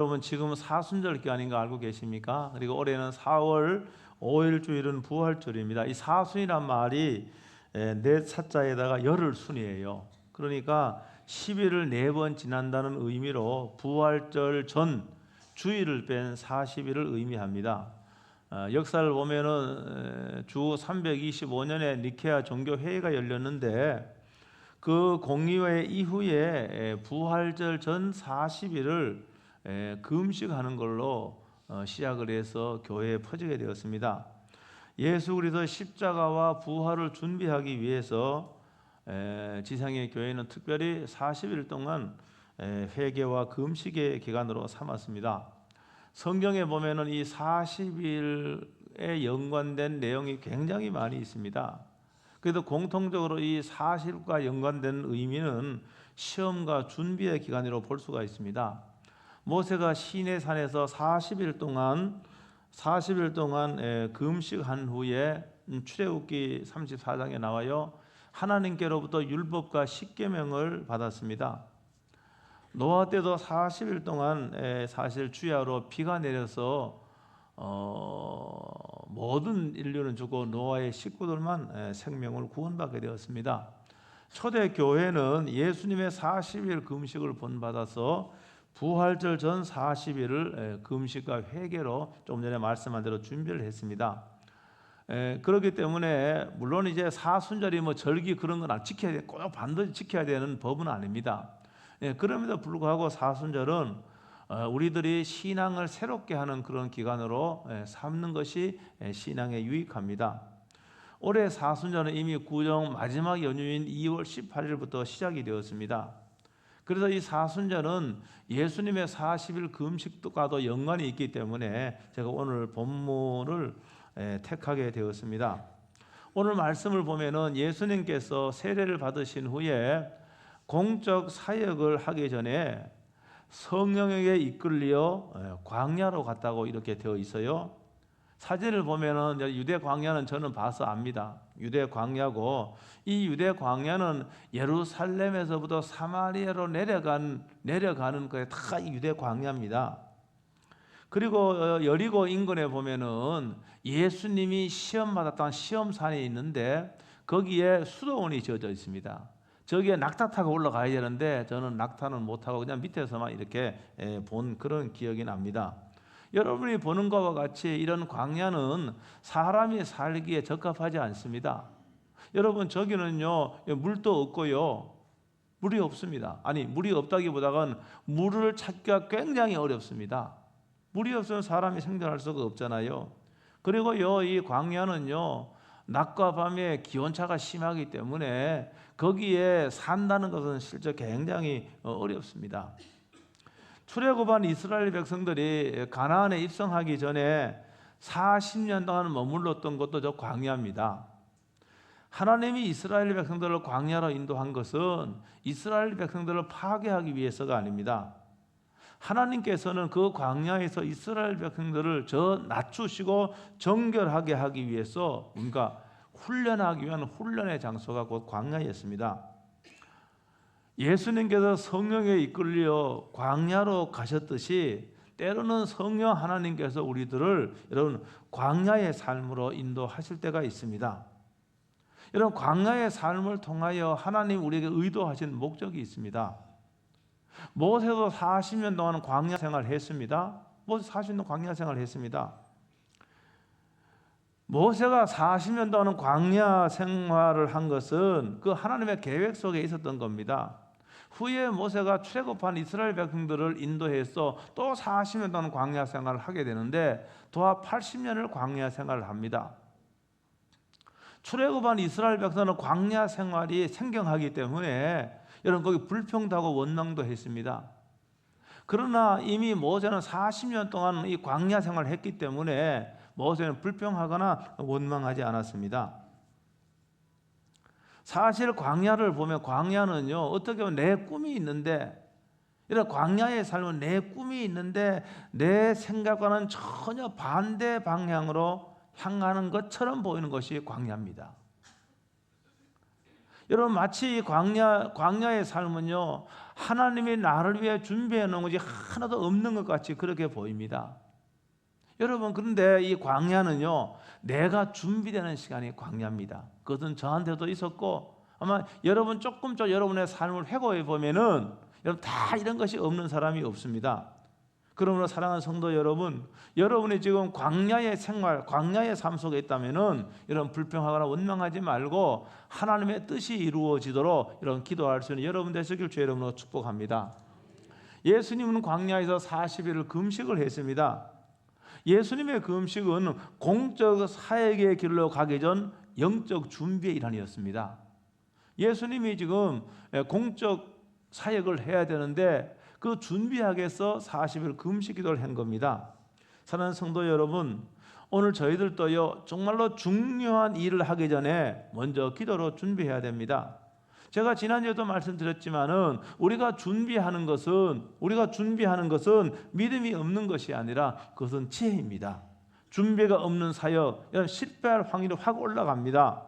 여러분 지금은 사순절 기간인 거 알고 계십니까? 그리고 올해는 4월 5일 주일은 부활절입니다. 이 사순이란 말이 네 사자에다가 열흘 순이에요. 그러니까 10일을 4번 지난다는 의미로 부활절 전 주일을 뺀 40일을 의미합니다. 역사를 보면은 주 325년에 니케아 종교회의가 열렸는데 그 공의회 이후에 부활절 전 40일을 금식하는 걸로 시작을 해서 교회에 퍼지게 되었습니다. 예수 그리스도 십자가와 부활을 준비하기 위해서 지상의 교회는 특별히 40일 동안 회개와 금식의 기간으로 삼았습니다. 성경에 보면은 이 40일에 연관된 내용이 굉장히 많이 있습니다. 그래도 공통적으로 이 40일과 연관된 의미는 시험과 준비의 기간으로 볼 수가 있습니다. 모세가 시내산에서 40일 동안 금식한 후에 출애굽기 34장에 나와요. 하나님께로부터 율법과 십계명을 받았습니다. 노아 때도 40일 동안 사실 주야로 비가 내려서 모든 인류는 죽고 노아의 식구들만 생명을 구원받게 되었습니다. 초대 교회는 예수님의 40일 금식을 본받아서 부활절 전 40일을 금식과 회개로 조금 전에 말씀한 대로 준비를 했습니다. 그렇기 때문에 물론 이제 사순절이 뭐 절기 그런 건 지켜야 돼, 꼭 반드시 지켜야 되는 법은 아닙니다. 그럼에도 불구하고 사순절은 우리들이 신앙을 새롭게 하는 그런 기간으로 삼는 것이 신앙에 유익합니다. 올해 사순절은 이미 구정 마지막 연휴인 2월 18일부터 시작이 되었습니다. 그래서 이 사순절은 예수님의 40일 금식과도 연관이 있기 때문에 제가 오늘 본문을 택하게 되었습니다. 오늘 말씀을 보면은 예수님께서 세례를 받으신 후에 공적 사역을 하기 전에 성령에게 이끌려 광야로 갔다고 이렇게 되어 있어요. 사진을 보면은 유대 광야는 저는 봐서 압니다. 유대 광야고, 이 유대 광야는 예루살렘에서부터 사마리아로 내려가는 거에 다 유대 광야입니다. 그리고 여리고 인근에 보면은 예수님이 시험 받았던 시험산이 있는데 거기에 수도원이 지어져 있습니다. 저기에 낙타 타고 올라가야 되는데 저는 낙타는 못 타고 그냥 밑에서만 이렇게 본 그런 기억이 납니다. 여러분이 보는 것과 같이 이런 광야는 사람이 살기에 적합하지 않습니다. 여러분 저기는요 물도 없고요, 물이 없습니다. 아니 물이 없다기보다는 물을 찾기가 굉장히 어렵습니다. 물이 없으면 사람이 생존할 수가 없잖아요. 그리고요 이 광야는요 낮과 밤의 기온차가 심하기 때문에 거기에 산다는 것은 실제 굉장히 어렵습니다. 출애굽한 이스라엘 백성들이 가나안에 입성하기 전에 40년 동안 머물렀던 것도 저 광야입니다. 하나님이 이스라엘 백성들을 광야로 인도한 것은 이스라엘 백성들을 파괴하기 위해서가 아닙니다. 하나님께서는 그 광야에서 이스라엘 백성들을 낮추시고 정결하게 하기 위해서 뭔가 훈련하기 위한 훈련의 장소가 곧 광야였습니다. 예수님께서 성령에 이끌려 광야로 가셨듯이 때로는 성령 하나님께서 우리들을 여러분 광야의 삶으로 인도하실 때가 있습니다. 여러분 광야의 삶을 통하여 하나님 우리에게 의도하신 목적이 있습니다. 모세도 40년 동안 광야 생활을 했습니다. 모세 40년 광야 생활을 했습니다. 모세가 40년 동안 광야 생활을 한 것은 그 하나님의 계획 속에 있었던 겁니다. 후에 모세가 출애굽한 이스라엘 백성들을 인도해서 또 40년 동안 광야 생활을 하게 되는데 도합 80년을 광야 생활을 합니다. 출애굽한 이스라엘 백성은 광야 생활이 생경하기 때문에 여러분 거기 불평도 하고 원망도 했습니다. 그러나 이미 모세는 40년 동안 이 광야 생활을 했기 때문에 모세는 불평하거나 원망하지 않았습니다. 사실 광야를 보면 광야는요 어떻게 보면 내 꿈이 있는데, 이런 광야의 삶은 내 꿈이 있는데 내 생각과는 전혀 반대 방향으로 향하는 것처럼 보이는 것이 광야입니다. 여러분 마치 이 광야의 삶은요, 하나님이 나를 위해 준비해 놓은 것이 하나도 없는 것 같이 그렇게 보입니다. 여러분, 그런데 이 광야는요, 내가 준비되는 시간이 광야입니다. 그것은 저한테도 있었고 아마 여러분 조금 여러분의 삶을 회고해 보면은 여러분 다 이런 것이 없는 사람이 없습니다. 그러므로 사랑하는 성도 여러분, 여러분이 지금 광야의 생활, 광야의 삶 속에 있다면은 여러분 불평하거나 원망하지 말고 하나님의 뜻이 이루어지도록 여러분 기도할 수 있는 여러분 되시길 주의 이름으로 축복합니다. 예수님은 광야에서 40일을 금식을 했습니다. 예수님의 금식은 공적 사역의 길로 가기 전 영적 준비의 일환이었습니다. 예수님이 지금 공적 사역을 해야 되는데 그 준비하기 위해서 40일 금식 기도를 한 겁니다. 사랑하는 성도 여러분, 오늘 저희들도요, 정말로 중요한 일을 하기 전에 먼저 기도로 준비해야 됩니다. 제가 지난주에도 말씀드렸지만은 우리가 준비하는 것은 믿음이 없는 것이 아니라 그것은 지혜입니다. 준비가 없는 사역, 실패할 확률이 확 올라갑니다.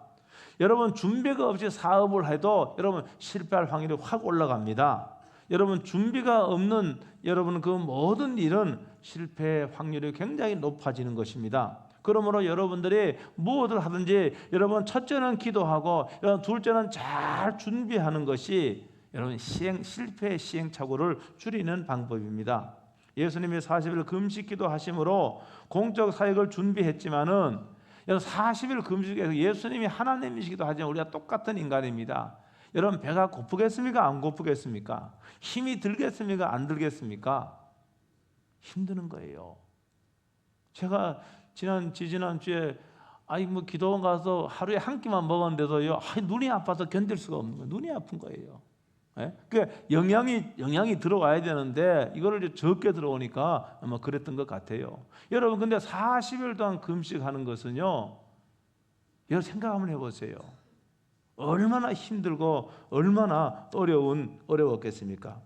여러분, 준비가 없이 사업을 해도 여러분 실패할 확률이 확 올라갑니다. 여러분, 준비가 없는 여러분 그 모든 일은 실패 확률이 굉장히 높아지는 것입니다. 그러므로 여러분들이 무엇을 하든지 여러분 첫째는 기도하고 여러분 둘째는 잘 준비하는 것이 여러분 실패의 시행착오를 줄이는 방법입니다. 예수님이 40일 금식 기도하심으로 공적 사역을 준비했지만은 40일 금식에서 예수님이 하나님이시기도 하지만 우리가 똑같은 인간입니다. 여러분 배가 고프겠습니까? 안 고프겠습니까? 힘이 들겠습니까? 안 들겠습니까? 힘드는 거예요. 제가 지난주에 기도원 가서 하루에 한 끼만 먹었는데도요, 눈이 아파서 견딜 수가 없는 거예요. 눈이 아픈 거예요. 그러니까 영양이 들어와야 되는데 이거를 적게 들어오니까 아마 그랬던 것 같아요. 여러분, 근데 40일 동안 금식하는 것은요, 여러분 생각 한번 해보세요. 얼마나 힘들고 얼마나 어려웠겠습니까?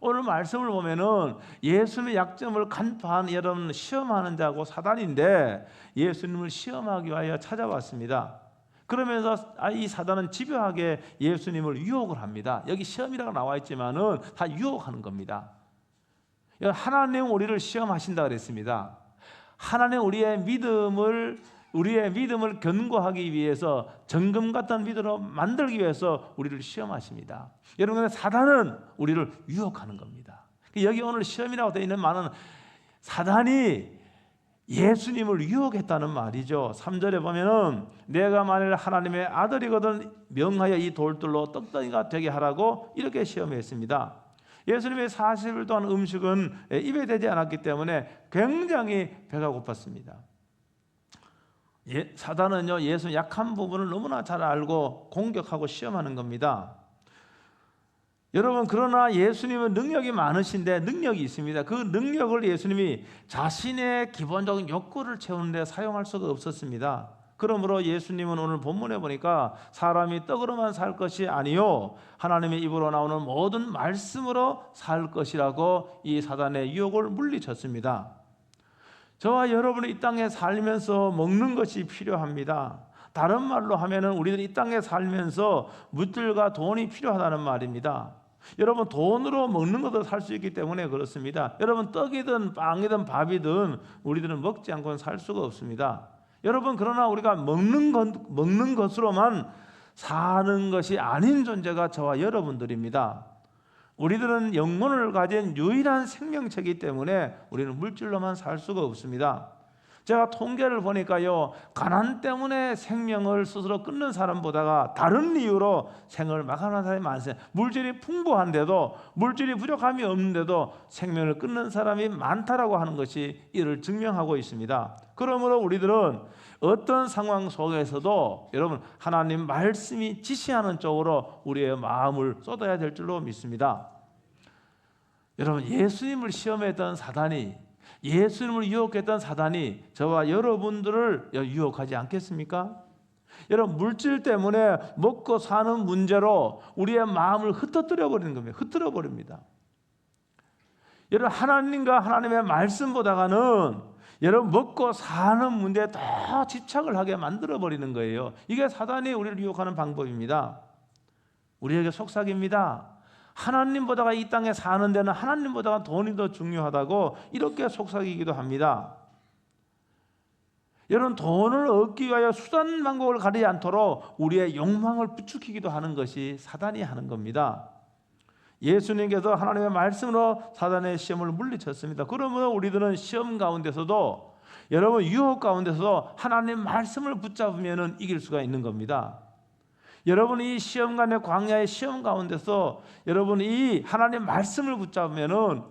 오늘 말씀을 보면은 예수님의 약점을 간파한 여러분 시험하는 자고 사단인데 예수님을 시험하기 위하여 찾아왔습니다. 그러면서 이 사단은 집요하게 예수님을 유혹을 합니다. 여기 시험이라고 나와 있지만은 다 유혹하는 겁니다. 하나님 우리를 시험하신다 그랬습니다. 하나님 우리의 믿음을 견고하기 위해서 정금 같은 믿음으로 만들기 위해서 우리를 시험하십니다. 여러분, 사단은 우리를 유혹하는 겁니다. 여기 오늘 시험이라고 되어 있는 말은 사단이 예수님을 유혹했다는 말이죠. 3절에 보면은 내가 만일 하나님의 아들이거든 명하여 이 돌들로 떡덩이가 되게 하라고 이렇게 시험했습니다. 예수님의 40일 동안 음식은 입에 대지 않았기 때문에 굉장히 배가 고팠습니다. 사단은요, 예수 약한 부분을 너무나 잘 알고 공격하고 시험하는 겁니다. 여러분, 그러나 예수님은 능력이 많으신데 능력이 있습니다. 그 능력을 예수님이 자신의 기본적인 욕구를 채우는 데 사용할 수가 없었습니다. 그러므로 예수님은 오늘 본문에 보니까 사람이 떡으로만 살 것이 아니요 하나님의 입으로 나오는 모든 말씀으로 살 것이라고 이 사단의 유혹을 물리쳤습니다. 저와 여러분이 이 땅에 살면서 먹는 것이 필요합니다. 다른 말로 하면은 우리들이 이 땅에 살면서 물질과 돈이 필요하다는 말입니다. 여러분, 돈으로 먹는 것도 살 수 있기 때문에 그렇습니다. 여러분, 떡이든 빵이든 밥이든 우리들은 먹지 않고는 살 수가 없습니다. 여러분, 그러나 우리가 먹는 것으로만 사는 것이 아닌 존재가 저와 여러분들입니다. 우리들은 영혼을 가진 유일한 생명체이기 때문에 우리는 물질로만 살 수가 없습니다. 제가 통계를 보니까요, 가난 때문에 생명을 스스로 끊는 사람보다가 다른 이유로 생을 마감하는 사람이 많습니다. 물질이 풍부한데도, 물질이 부족함이 없는데도 생명을 끊는 사람이 많다라고 하는 것이 이를 증명하고 있습니다. 그러므로 우리들은 어떤 상황 속에서도 여러분 하나님 말씀이 지시하는 쪽으로 우리의 마음을 쏟아야 될 줄로 믿습니다. 여러분, 예수님을 시험했던 사단이, 예수님을 유혹했던 사단이 저와 여러분들을 유혹하지 않겠습니까? 여러분, 물질 때문에 먹고 사는 문제로 우리의 마음을 흩어뜨려 버리는 겁니다. 흩어뜨려 버립니다. 여러분, 하나님과 하나님의 말씀보다는 여러분 먹고 사는 문제에 더 집착을 하게 만들어 버리는 거예요. 이게 사단이 우리를 유혹하는 방법입니다. 우리에게 속삭입니다. 하나님보다가 이 땅에 사는 데는 하나님보다가 돈이 더 중요하다고 이렇게 속삭이기도 합니다. 여러분, 돈을 얻기 위하여 수단 방법을 가리지 않도록 우리의 욕망을 부추기기도 하는 것이 사단이 하는 겁니다. 예수님께서 하나님의 말씀으로 사단의 시험을 물리쳤습니다. 그러므로 우리들은 시험 가운데서도, 여러분, 유혹 가운데서도 하나님 말씀을 붙잡으면 이길 수가 있는 겁니다. 여러분, 이 시험간의 광야의 시험 가운데서 여러분 이 하나님 말씀을 붙잡으면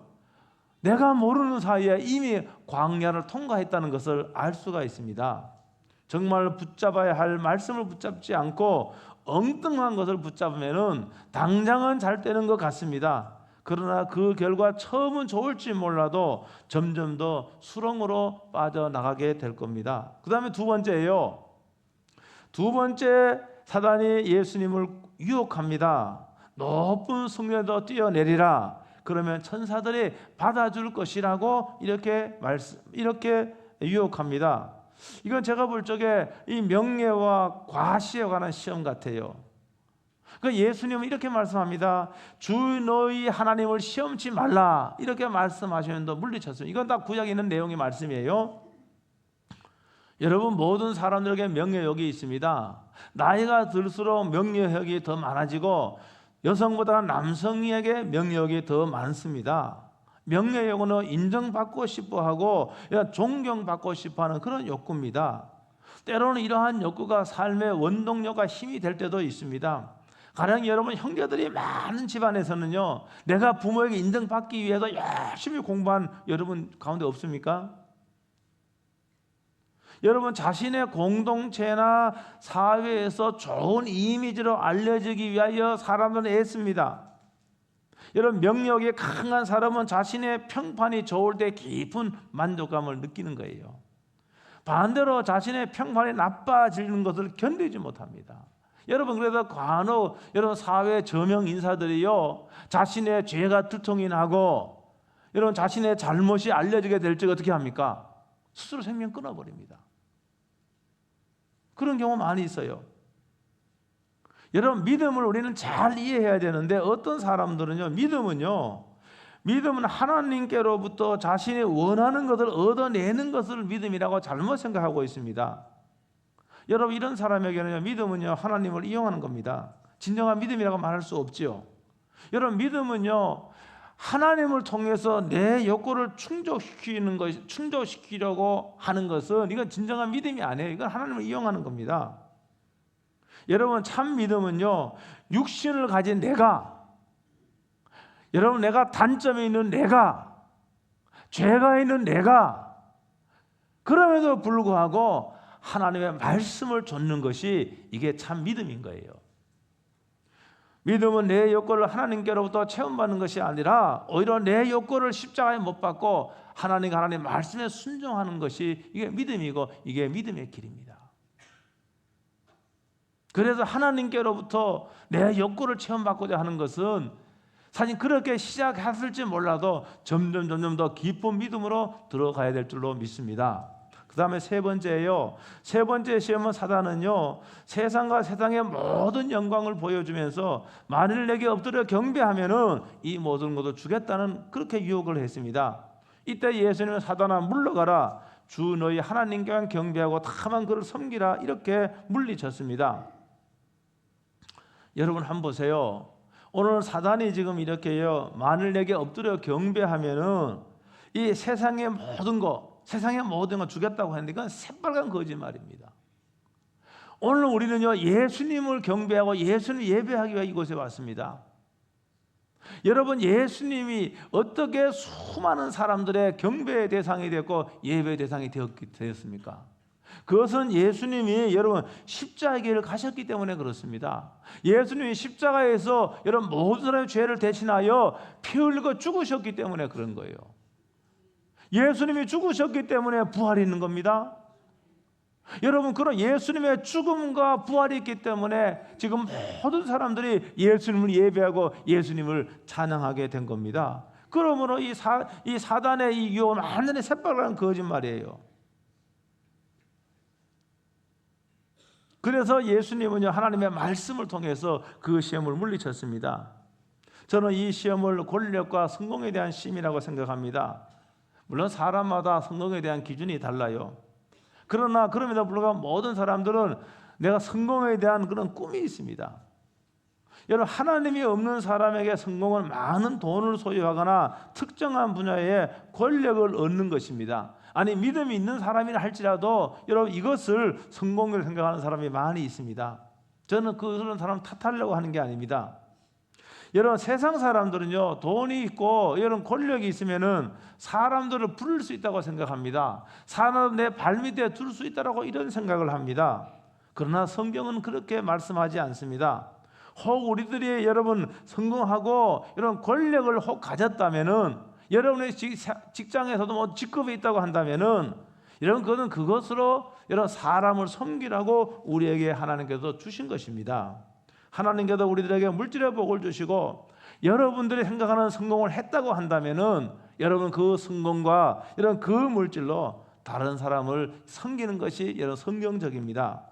내가 모르는 사이에 이미 광야를 통과했다는 것을 알 수가 있습니다. 정말 붙잡아야 할 말씀을 붙잡지 않고 엉뚱한 것을 붙잡으면 당장은 잘 되는 것 같습니다. 그러나 그 결과 처음은 좋을지 몰라도 점점 더 수렁으로 빠져나가게 될 겁니다. 그 다음에 두 번째예요. 두 번째, 사단이 예수님을 유혹합니다. 높은 성전에도 뛰어내리라. 그러면 천사들이 받아줄 것이라고 이렇게 유혹합니다. 이건 제가 볼 적에 이 명예와 과시에 관한 시험 같아요. 그 예수님은 이렇게 말씀합니다. 주 너희 하나님을 시험치 말라, 이렇게 말씀하시면서 물리쳤습니다. 이건 다 구약에 있는 내용의 말씀이에요. 여러분, 모든 사람들에게 명예욕이 있습니다. 나이가 들수록 명예욕이 더 많아지고 여성보다 남성에게 명예욕이 더 많습니다. 명예욕은 인정받고 싶어하고 존경받고 싶어하는 그런 욕구입니다. 때로는 이러한 욕구가 삶의 원동력과 힘이 될 때도 있습니다. 가령 여러분, 형제들이 많은 집안에서는요, 내가 부모에게 인정받기 위해서 열심히 공부한 여러분 가운데 없습니까? 여러분, 자신의 공동체나 사회에서 좋은 이미지로 알려지기 위하여 사람들은 애씁니다. 여러분, 명예욕이 강한 사람은 자신의 평판이 좋을 때 깊은 만족감을 느끼는 거예요. 반대로 자신의 평판이 나빠지는 것을 견디지 못합니다. 여러분, 그래서 간혹 여러분 사회 저명 인사들이요, 자신의 죄가 들통이 나고 여러분 자신의 잘못이 알려지게 될 적 어떻게 합니까? 스스로 생명 끊어버립니다. 그런 경우 많이 있어요. 여러분, 믿음을 우리는 잘 이해해야 되는데 어떤 사람들은요, 믿음은 하나님께로부터 자신이 원하는 것을 얻어내는 것을 믿음이라고 잘못 생각하고 있습니다. 여러분, 이런 사람에게는 믿음은요, 하나님을 이용하는 겁니다. 진정한 믿음이라고 말할 수 없지요. 여러분, 믿음은요, 하나님을 통해서 내 욕구를 충족시키려고 하는 것은 이건 진정한 믿음이 아니에요. 이건 하나님을 이용하는 겁니다. 여러분, 참 믿음은요, 육신을 가진 내가, 여러분, 내가 단점이 있는 내가, 죄가 있는 내가, 그럼에도 불구하고 하나님의 말씀을 좇는 것이 이게 참 믿음인 거예요. 믿음은 내 욕구를 하나님께로부터 체험받는 것이 아니라 오히려 내 욕구를 십자가에 못 박고 하나님 말씀에 순종하는 것이 이게 믿음이고 이게 믿음의 길입니다. 그래서 하나님께로부터 내 욕구를 체험받고자 하는 것은 사실 그렇게 시작했을지 몰라도 점점 더 깊은 믿음으로 들어가야 될 줄로 믿습니다. 그 다음에 세 번째예요. 세 번째 시험은 사단은요, 세상과 세상의 모든 영광을 보여주면서 만일 내게 엎드려 경배하면은 이 모든 것을 주겠다는 그렇게 유혹을 했습니다. 이때 예수님은 사단아 물러가라, 주 너희 하나님께만 경배하고 다만 그를 섬기라, 이렇게 물리쳤습니다. 여러분, 한번 보세요. 오늘 사단이 지금 이렇게요, 만일 내게 엎드려 경배하면은 이 세상의 모든 거 주겠다고 했는데 이건 새빨간 거짓말입니다. 오늘 우리는요, 예수님을 경배하고 예수님 예배하기 위해 이곳에 왔습니다. 여러분, 예수님이 어떻게 수많은 사람들의 경배의 대상이 됐고 예배의 대상이 되었습니까? 그것은 예수님이 여러분 십자가의 길을 가셨기 때문에 그렇습니다. 예수님이 십자가에서 여러분 모든 사람의 죄를 대신하여 피 흘리고 죽으셨기 때문에 그런 거예요. 예수님이 죽으셨기 때문에 부활이 있는 겁니다. 여러분, 그런 예수님의 죽음과 부활이 있기 때문에 지금 모든 사람들이 예수님을 예배하고 예수님을 찬양하게 된 겁니다. 그러므로 이 사단의 이 유혹은 완전히 새빨간 거짓말이에요. 그래서 예수님은요, 하나님의 말씀을 통해서 그 시험을 물리쳤습니다. 저는 이 시험을 권력과 성공에 대한 시험이라고 생각합니다. 물론 사람마다 성공에 대한 기준이 달라요. 그러나 그럼에도 불구하고 모든 사람들은 내가 성공에 대한 그런 꿈이 있습니다. 여러분, 하나님이 없는 사람에게 성공은 많은 돈을 소유하거나 특정한 분야에 권력을 얻는 것입니다. 아니, 믿음이 있는 사람이라 할지라도 여러분, 이것을 성공으로 생각하는 사람이 많이 있습니다. 저는 그런 사람 탓하려고 하는 게 아닙니다. 여러분, 세상 사람들은요, 돈이 있고 이런 권력이 있으면은 사람들을 부를 수 있다고 생각합니다. 사람을 내 발밑에 둘 수 있다라고 이런 생각을 합니다. 그러나 성경은 그렇게 말씀하지 않습니다. 혹 우리들이 여러분 성공하고 이런 권력을 혹 가졌다면은, 여러분의 직장에서도 뭐 직급이 있다고 한다면은, 여러분 그것은 그것으로 여러분 사람을 섬기라고 우리에게 하나님께서 주신 것입니다. 하나님께서 우리들에게 물질의 복을 주시고 여러분들이 생각하는 성공을 했다고 한다면은, 여러분 그 성공과 이런 그 물질로 다른 사람을 섬기는 것이 여러분 성경적입니다.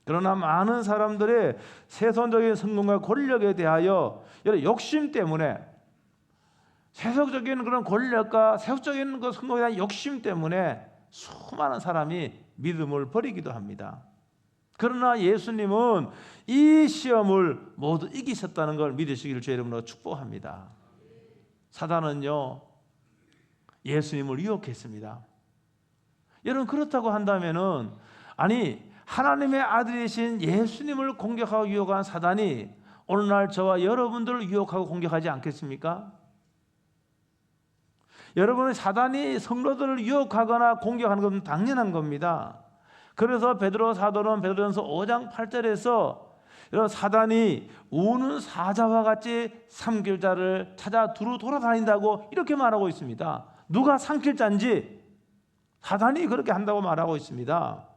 그러나 많은 사람들의 세상적인 성공과 권력에 대하여 여러분 욕심 때문에, 세속적인 그런 권력과 세속적인 그 성공에 대한 욕심 때문에 수많은 사람이 믿음을 버리기도 합니다. 그러나 예수님은 이 시험을 모두 이기셨다는 걸 믿으시기를 주의 이름으로 축복합니다. 사단은요, 예수님을 유혹했습니다. 여러분, 그렇다고 한다면은, 아니, 하나님의 아들이신 예수님을 공격하고 유혹한 사단이 오늘날 저와 여러분들을 유혹하고 공격하지 않겠습니까? 여러분은 사단이 성도들을 유혹하거나 공격하는 건 당연한 겁니다. 그래서 베드로 사도는 베드로전서 5장 8절에서 여러분, 사단이 우는 사자와 같이 삼킬 자를 찾아 두루 돌아다닌다고 이렇게 말하고 있습니다. 누가 삼킬 자인지 사단이 그렇게 한다고 말하고 있습니다.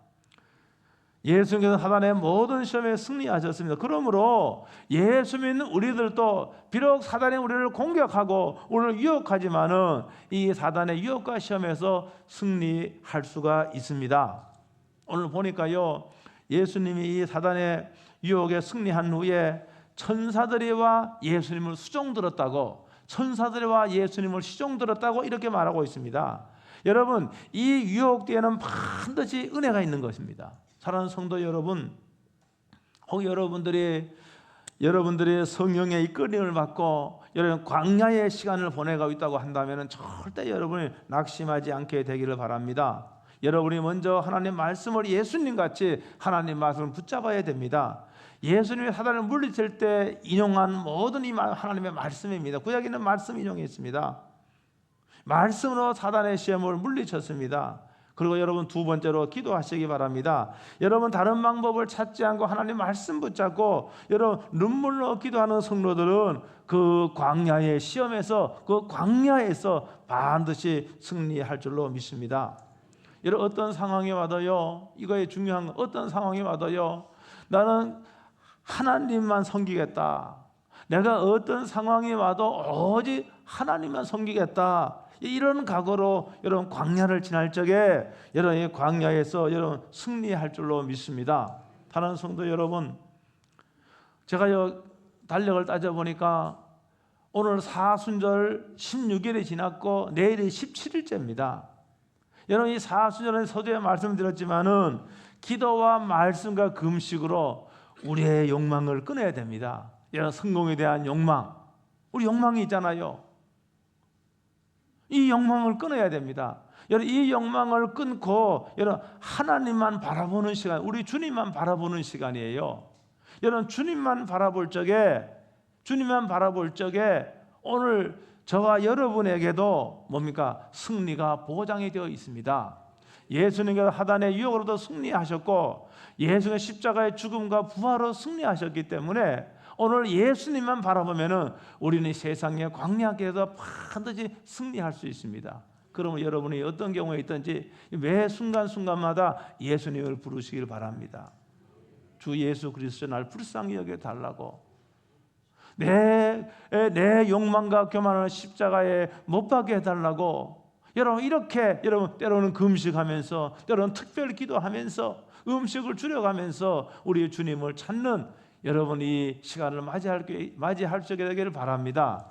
예수님께서 사단의 모든 시험에 승리하셨습니다. 그러므로 예수 믿는 우리들도 비록 사단이 우리를 공격하고 우리를 유혹하지만은 이 사단의 유혹과 시험에서 승리할 수가 있습니다. 오늘 보니까요, 예수님이 이 사단의 유혹에 승리한 후에 천사들이와 예수님을 수종들었다고, 천사들이와 예수님을 수종들었다고 이렇게 말하고 있습니다. 여러분, 이 유혹 뒤에는 반드시 은혜가 있는 것입니다. 사랑하는 성도 여러분, 혹 여러분들이 성령의 이끌림을 받고 여러분 광야의 시간을 보내고 있다고 한다면 절대 여러분이 낙심하지 않게 되기를 바랍니다. 여러분이 먼저 하나님 말씀을 예수님같이 하나님 말씀을 붙잡아야 됩니다. 예수님이 사단을 물리칠 때 인용한 모든 이 하나님의 말씀입니다. 구약에는 말씀 인용했습니다. 말씀으로 사단의 시험을 물리쳤습니다. 그리고 여러분 두 번째로 기도하시기 바랍니다. 여러분 다른 방법을 찾지 않고 하나님 말씀 붙잡고 여러분 눈물로 기도하는 성도들은 그 광야의 시험에서, 그 광야에서 반드시 승리할 줄로 믿습니다. 여러분, 어떤 상황이 와도요, 이거에 중요한 건 어떤 상황이 와도요, 나는 하나님만 섬기겠다, 내가 어떤 상황이 와도 오직 하나님만 섬기겠다, 이런 각오로 여러분 광야를 지날 적에 여러분 이 광야에서 여러분 승리할 줄로 믿습니다. 사랑하는 성도 여러분, 제가 달력을 따져보니까 오늘 사순절 16일이 지났고 내일이 17일째입니다. 여러분, 이 사순절은 서두에 말씀드렸지만은 기도와 말씀과 금식으로 우리의 욕망을 끊어야 됩니다. 여러분, 성공에 대한 욕망, 우리 욕망이 있잖아요. 이 욕망을 끊어야 됩니다. 여러분, 이 욕망을 끊고 여러분 하나님만 바라보는 시간, 우리 주님만 바라보는 시간이에요. 여러분, 주님만 바라볼 적에 오늘 저와 여러분에게도 뭡니까? 승리가 보장이 되어 있습니다. 예수님께서 사단의 유혹으로도 승리하셨고 예수님의 십자가의 죽음과 부활로 승리하셨기 때문에 오늘 예수님만 바라보면은 우리는 세상의 광야에서 반드시 승리할 수 있습니다. 그러면 여러분이 어떤 경우에 있든지 매 순간순간마다 예수님을 부르시길 바랍니다. 주 예수 그리스도 날 불쌍히 여겨 달라고, 내 욕망과 교만을 십자가에 못 박게 해달라고, 여러분 이렇게 여러분 때로는 금식하면서 때로는 특별 기도하면서 음식을 줄여가면서 우리 주님을 찾는 여러분 이 시간을 맞이할 수 있게 되기를 바랍니다.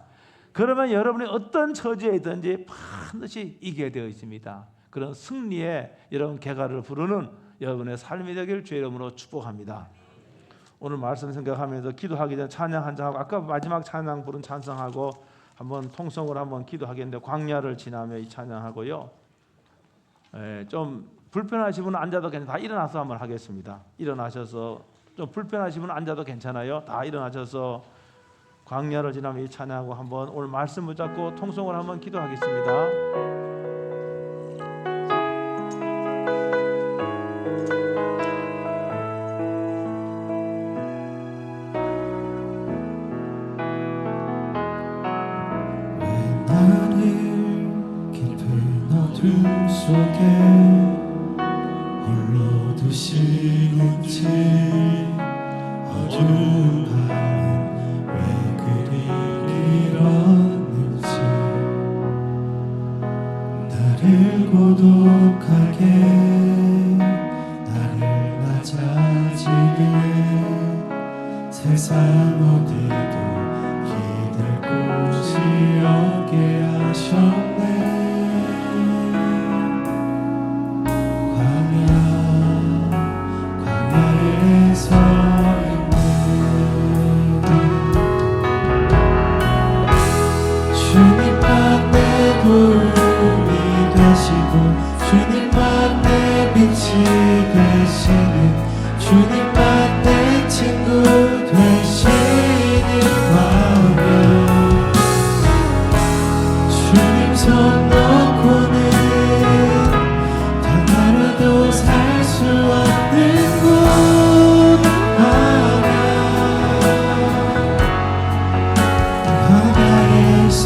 그러면 여러분이 어떤 처지에 있든지 반드시 이기게 되어 있습니다. 그런 승리의 여러분 개가를 부르는 여러분의 삶이 되길 주의 이름으로 축복합니다. 오늘 말씀 생각하면서 기도하기 전에 찬양 한 장하고 아까 마지막 찬양 부른 찬송하고 한번 통성으로 한번 기도하겠는데 광야를 지나며 이 찬양하고요. 좀 불편하신 분은 앉아도 괜찮아요. 다 일어나서 한번 하겠습니다. 일어나셔서 좀 불편하신 분은 앉아도 괜찮아요. 다 일어나셔서 광야를 지나며 이 찬양하고 한번 오늘 말씀 붙잡고 통성으로 한번 기도하겠습니다. 속에 홀로 두시는지 어두운 밤은 왜 그리 길었는지 나를 고독하게 나를 낮아지게 세상 어디도 기댈 곳이 없게 하셨네. 주님만 내 도움이 되시고 주님만 내 빛이 되시는 주님만 내 친구 되시는 거면 주님 손 놓고는 단 하루도 살 수 없는 곳 하나에서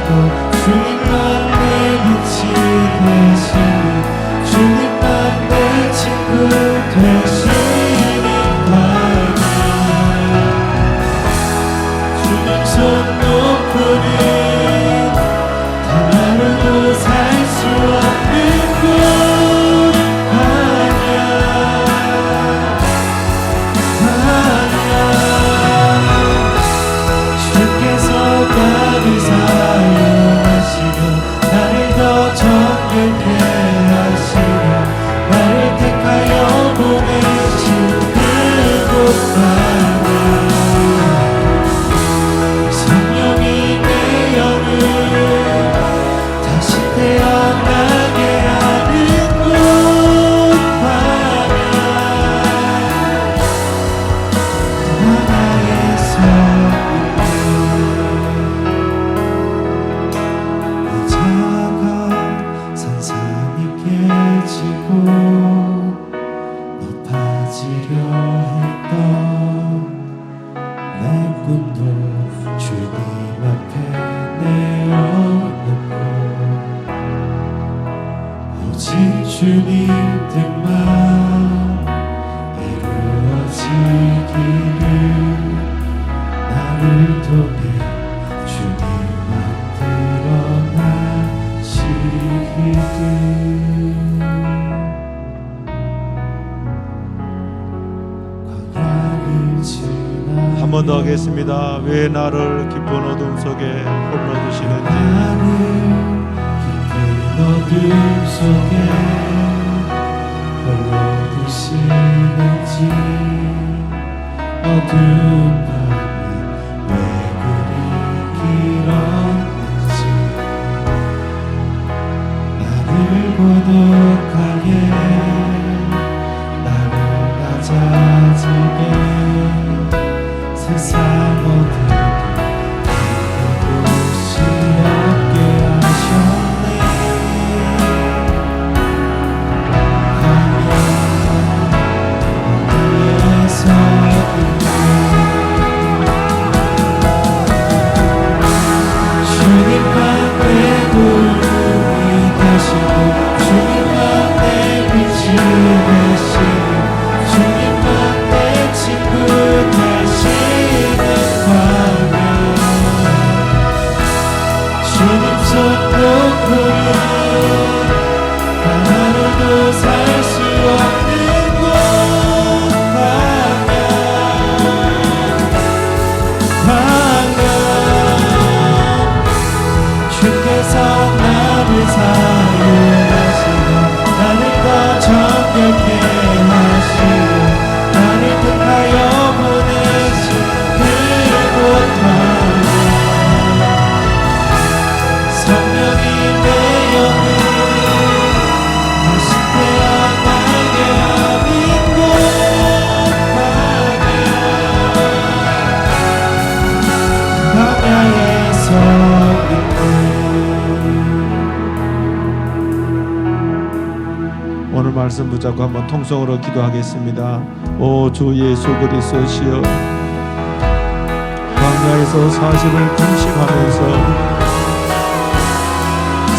주님만 내 빛이 되시는 주님만 내 친구 되시는 거면 주님 손 놓고는 단 하루도 살 수 없는 곳 주께서 나를 사용하시며 나를 더 정결케 하시며 나를 택하여 보내신 그곳 가면 성령이 내 영을 다시 태어나게 하는 곳 하나에서 높아지려 했던 내 꿈도 주님 앞에 내어놓고 오직 주님 뜻만 이루어지기를 나를 통해 주님 드러나시기를 한 번 더 하겠습니다. 왜 나를 깊은 어둠 속에 홀로 두시는지 깊은 어둠 속에 홀로 두시는지 어두운 밤이 왜 그리 길었는지 나를 고독하게 나를 낮아지게 세상 어디도 곳이 없게 하셨네. 주님만 내 구름이 되시고 주님만 내 빛이 되시고 주님만 내 친구 되시는 광야 주님 손 놓고는 하루도 살 수 없는 곳 주께서 나를 사용하시고 나를 더 정결케 하시고 나를 택하여 보내신 그곳 하나 성령이 내 영을 다시 태어나게 하는 곳 광야에서 오늘 말씀 붙잡고 한번 통성으로 기도하겠습니다. 오 주 예수 그리스도시여, 광야에서 40을 금식하면서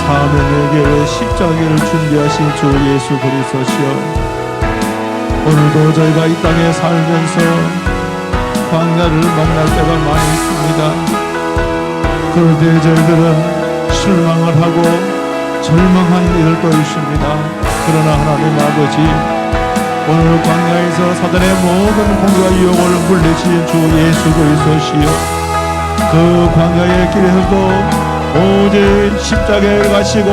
사명의 길을 십자가를 준비하신 주 예수 그리스도시여, 오늘도 저희가 이 땅에 살면서 광야를 만날 때가 많이 있습니다. 그럴 때 저희들은 실망을 하고 절망한 일을 또 있습니다. 그러나 하나님 아버지, 오늘 광야에서 사단의 모든 공격과 유혹을 물리친 주 예수 그리스도시여, 그 광야의 길에서도 오직 십자가에 가시고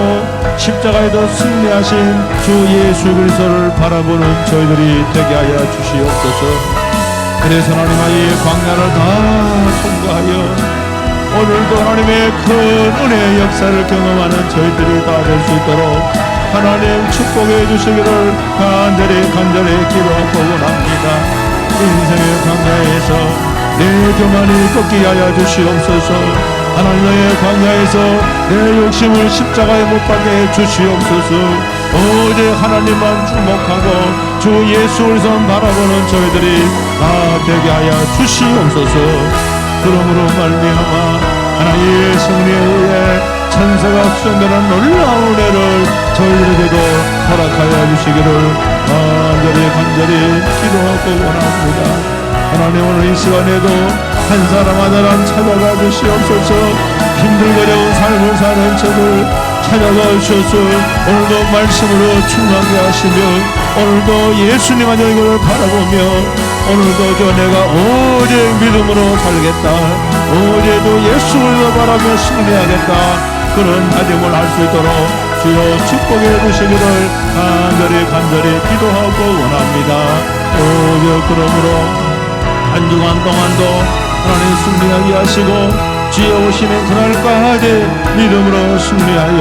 십자가에도 승리하신 주 예수 그리스도를 바라보는 저희들이 되게 하여 주시옵소서. 그래서 하나님의 광야를 다 통과하여 오늘도 하나님의 큰 은혜의 역사를 경험하는 저희들이 다 될 수 있도록 하나님 축복해 주시기를 간절히 기도하고 원합니다. 인생의 광야에서 내 교만이 꺾이게 하여 주시옵소서. 하나님의 광야에서 내 욕심을 십자가에 못 박게 해 주시옵소서. 오직 하나님만 주목하고 주 예수 그리스도 바라보는 저희들이 다 되게 하여 주시옵소서. 그러므로 말미암아 하나님의 승리에 의해 천사가 수정되는 놀라운 은혜를 저희들에게도 허락하여 주시기를 간절히 기도하고 원합니다. 하나님, 오늘 이 시간에도 한 사람 한 사람 찾아가 주시옵소서. 힘들고 어려운 삶을 사는 저들 찾아가 주셔서 오늘도 말씀으로 충만하게 하시며 오늘도 예수님 한 얼굴을 바라보며 오늘도 내가 오직 믿음으로 살겠다, 오직도 예수를 바라며 승리하겠다, 그런 다짐을 할 수 있도록 주여 축복해 주시기를 간절히 기도하고 원합니다. 오직 그러므로 한 주간 동안도 하나님 승리하게 하시고 주여 오시는 그날까지 믿음으로 승리하여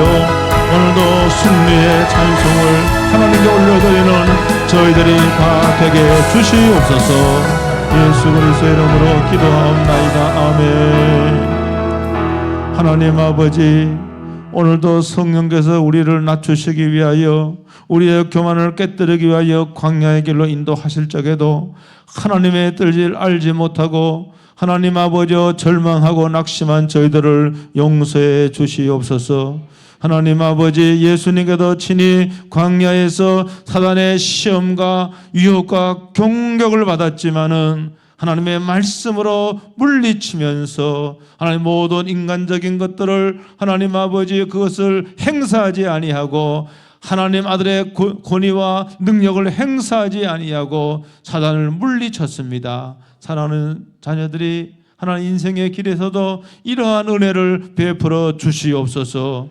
오늘도 승리의 찬송을 하나님께 올려드리는 저희들이 다 되게 주시옵소서. 예수 그리스도의 이름으로 기도하옵나이다. 아멘. 하나님 아버지, 오늘도 성령께서 우리를 낮추시기 위하여 우리의 교만을 깨뜨리기 위하여 광야의 길로 인도하실 적에도 하나님의 뜻을 알지 못하고 하나님 아버지 절망하고 낙심한 저희들을 용서해 주시옵소서. 하나님 아버지, 예수님께도 친히 광야에서 사단의 시험과 유혹과 공격을 받았지만은 하나님의 말씀으로 물리치면서 하나님 모든 인간적인 것들을 하나님 아버지 그것을 행사하지 아니하고 하나님 아들의 권위와 능력을 행사하지 아니하고 사단을 물리쳤습니다. 사랑하는 자녀들이 하나님 인생의 길에서도 이러한 은혜를 베풀어 주시옵소서.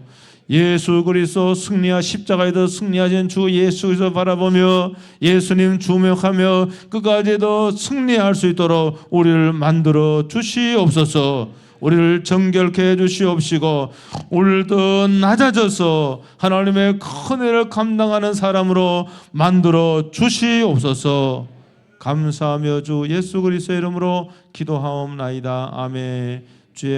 예수 그리스도 승리하 십자가에도 승리하신 주 예수 그리스도 바라보며 예수님 주목하며 끝까지도 승리할 수 있도록 우리를 만들어 주시옵소서. 우리를 정결케 해 주시옵시고 오늘도 낮아져서 하나님의 큰 일을 감당하는 사람으로 만들어 주시옵소서. 감사하며 주 예수 그리스도의 이름으로 기도하옵나이다. 아멘. 주의